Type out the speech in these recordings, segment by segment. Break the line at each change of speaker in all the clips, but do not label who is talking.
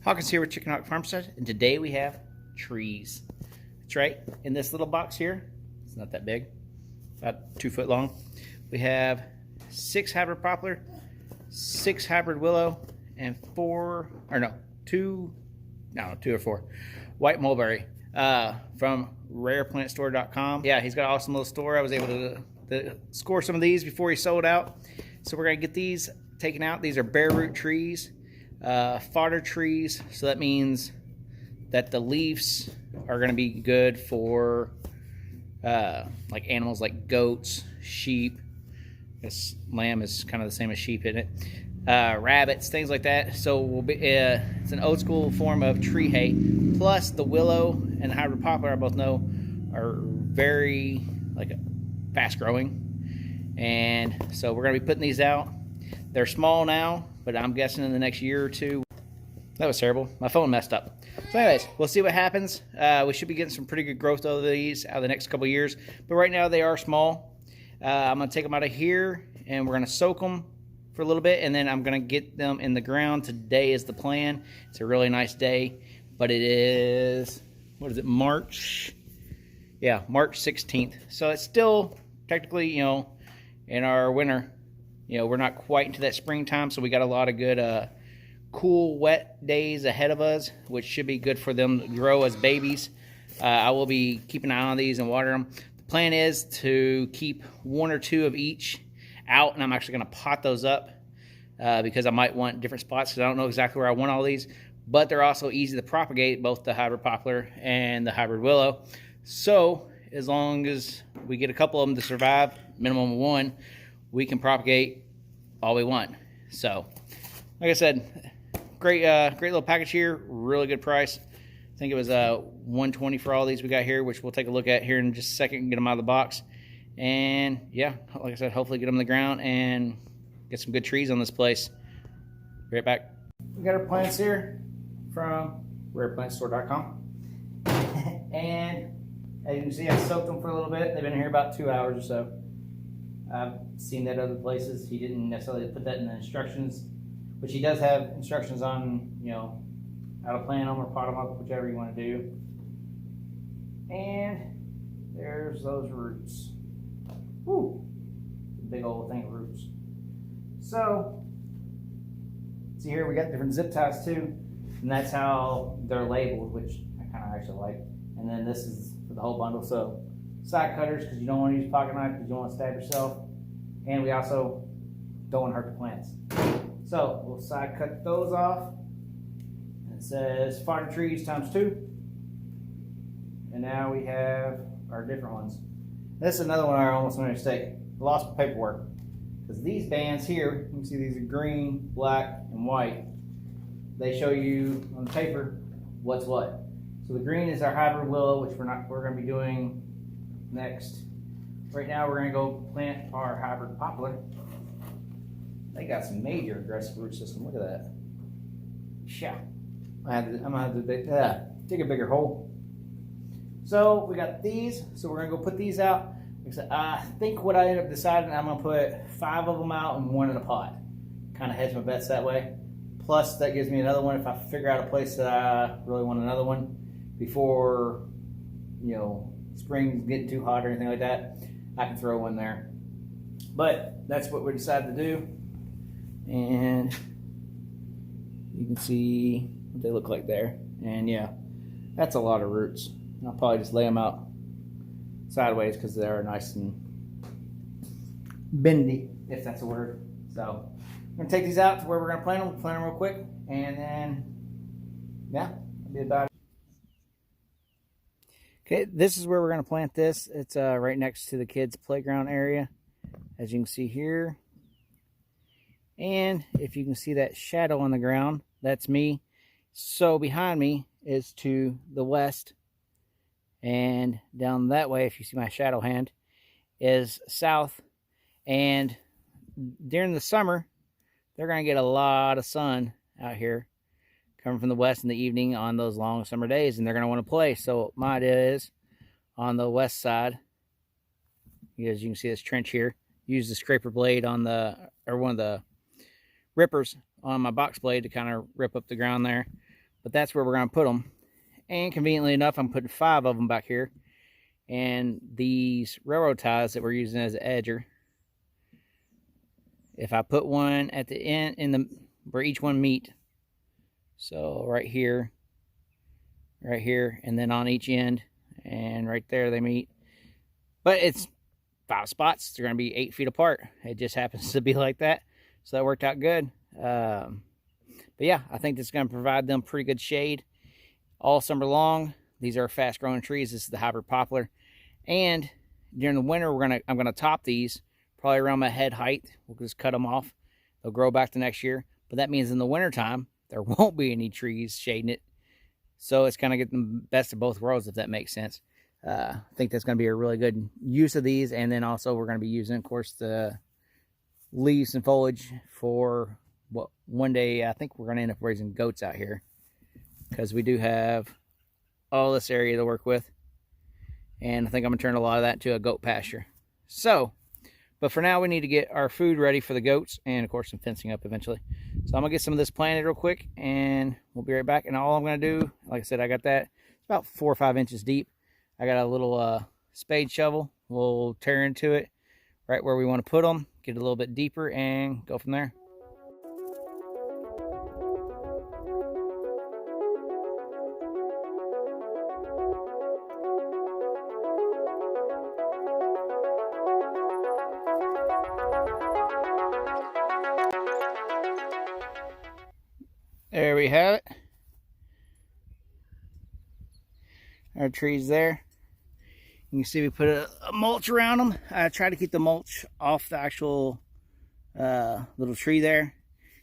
Hawkins here with Chickenhawkfarmstead, and today we have trees. That's right, in this little box here, it's not that big, about 2 foot long, we have 6 hybrid poplar, 6 hybrid willow, and 2 or 4 white mulberry from rareplantstore.com. Yeah, he's got an awesome little store. I was able to score some of these before he sold out. So we're gonna get these taken out. These are bare root trees. Fodder trees, so that means that the leaves are going to be good for like animals like goats, sheep. This lamb is kind of the same as sheep, isn't it? Rabbits, things like that. So we'll be, it's an old school form of tree hay. Plus the willow and the hybrid poplar, I both know, are very fast growing, and so we're going to be putting these out. They're small now, but I'm guessing in the next year or two. That was terrible. My phone messed up. So anyways, we'll see what happens. We should be getting some pretty good growth out of these out of the next couple of years. But right now they are small. I'm going to take them out of here, and we're going to soak them for a little bit, and then I'm going to get them in the ground. Today is the plan. It's a really nice day, but it is, what is it, March? Yeah, March 16th. So it's still technically, in our winter. We're not quite into that springtime, so we got a lot of good cool, wet days ahead of us, which should be good for them to grow as babies. I will be keeping an eye on these and water them. The plan is to keep 1 or 2 of each out, and I'm actually going to pot those up because I might want different spots, because I don't know exactly where I want all these, but they're also easy to propagate, both the hybrid poplar and the hybrid willow. So as long as we get a couple of them to survive, minimum of 1, we can propagate all we want. So, like I said, great little package here. Really good price. I think it was $120 for all these we got here, which we'll take a look at here in just a second and get them out of the box. And yeah, like I said, hopefully get them in the ground and get some good trees on this place. Be right back. We got our plants here from rareplantstore.com. And as you can see, I soaked them for a little bit. They've been here about 2 hours or so. I've seen that other places. He didn't necessarily put that in the instructions, which he does have instructions on, how to plant them or pot them up, whichever you want to do. And there's those roots. Woo! Big old thing of roots. So, see here, we got different zip ties too, and that's how they're labeled, which I kind of actually like. And then this is for the whole bundle. So, side cutters, because you don't want to use pocket knife because you don't want to stab yourself, and we also don't want to hurt the plants. So we'll side cut those off. It says fodder trees ×2, and now we have our different ones. This is another one I almost made a mistake. I lost my paperwork, because these bands here, you can see these are green, black, and white. They show you on the paper what's what. So the green is our hybrid willow, which we're going to be doing next. Right now we're going to go plant our hybrid poplar. They got some major aggressive root system. Look at that. Yeah. I'm going to have to dig a bigger hole. So we got these. So we're going to go put these out. I think what I ended up deciding, I'm going to put 5 of them out and 1 in a pot. Kind of hedge my bets that way. Plus that gives me another one if I figure out a place that I really want another one before, spring's getting too hot or anything like that. I can throw one there. But that's what we decided to do. And you can see what they look like there. And yeah, that's a lot of roots. I'll probably just lay them out sideways because they're nice and bendy, if that's a word. So I'm going to take these out to where we're going to plant them. We'll plant them real quick. And then, yeah, that'll be about it. Okay, this is where we're going to plant this. It's right next to the kids' playground area, as you can see here. And if you can see that shadow on the ground, that's me. So behind me is to the west, and down that way, if you see my shadow hand, is south. And during the summer, they're going to get a lot of sun out here coming from the west in the evening on those long summer days, and they're going to want to play. So my idea is on the west side, as you can see this trench here, use the scraper blade on one of the rippers on my box blade to kind of rip up the ground there. but that's where we're going to put them. And conveniently enough, I'm putting 5 of them back here. And these railroad ties that we're using as an edger, if I put one at the end where each one meet, so right here, and then on each end, and right there they meet. But it's 5 spots. They're going to be 8 feet apart. It just happens to be like that. So that worked out good. But yeah, I think this is going to provide them pretty good shade all summer long. These are fast growing trees. This is the hybrid poplar. And during the winter, I'm gonna top these probably around my head height. We'll just cut them off. They'll grow back the next year. But that means in the winter time, there won't be any trees shading it. So it's gonna get the best of both worlds, if that makes sense. I think that's gonna be a really good use of these. And then also we're gonna be using, of course, the leaves and foliage for what one day I think we're gonna end up raising goats out here, because we do have all this area to work with, and I think I'm gonna turn a lot of that into a goat pasture. So, but for now we need to get our food ready for the goats, and of course some fencing up eventually. So I'm gonna get some of this planted real quick, and we'll be right back. And all I'm gonna do, like I said, I got that, it's about 4 or 5 inches deep. I got a little spade shovel. We'll tear into it right where we want to put them, get a little bit deeper, and go from there. There we have it. Our trees there. You can see we put a mulch around them. I try to keep the mulch off the actual little tree there.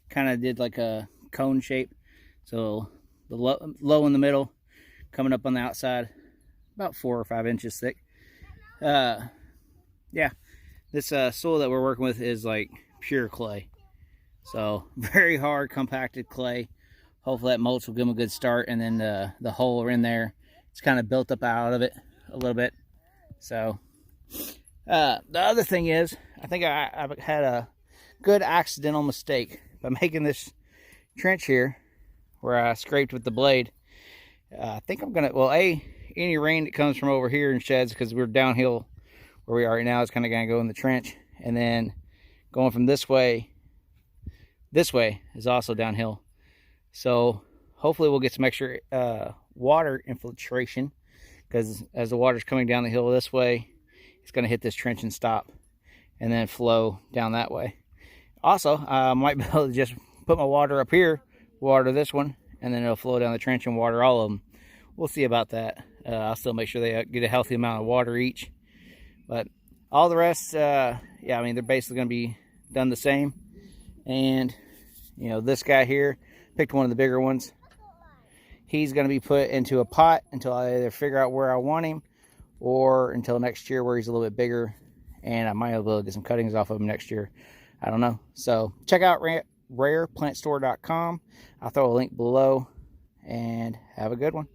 Kind of did like a cone shape. So the low in the middle, coming up on the outside, about 4 or 5 inches thick. Yeah, this soil that we're working with is like pure clay. So very hard compacted clay. Hopefully that mulch will give them a good start, and then the hole in there, it's kind of built up out of it a little bit. So the other thing is, I think I've had a good accidental mistake by making this trench here where I scraped with the blade. I think I'm gonna, well, any rain that comes from over here and sheds, because we're downhill where we are right now, is kind of gonna go in the trench, and then going from this way is also downhill. So hopefully we'll get some extra water infiltration, because as the water's coming down the hill this way, it's going to hit this trench and stop, and then flow down that way. Also, I might be able to just put my water up here, water this one, and then it'll flow down the trench and water all of them. We'll see about that. I'll still make sure they get a healthy amount of water each. But all the rest, yeah, I mean, they're basically going to be done the same. And, you know, this guy here, picked one of the bigger ones. He's going to be put into a pot until I either figure out where I want him, or until next year where he's a little bit bigger, and I might be able to get some cuttings off of him next year. I don't know. So check out rareplantstore.com. I'll throw a link below, and have a good one.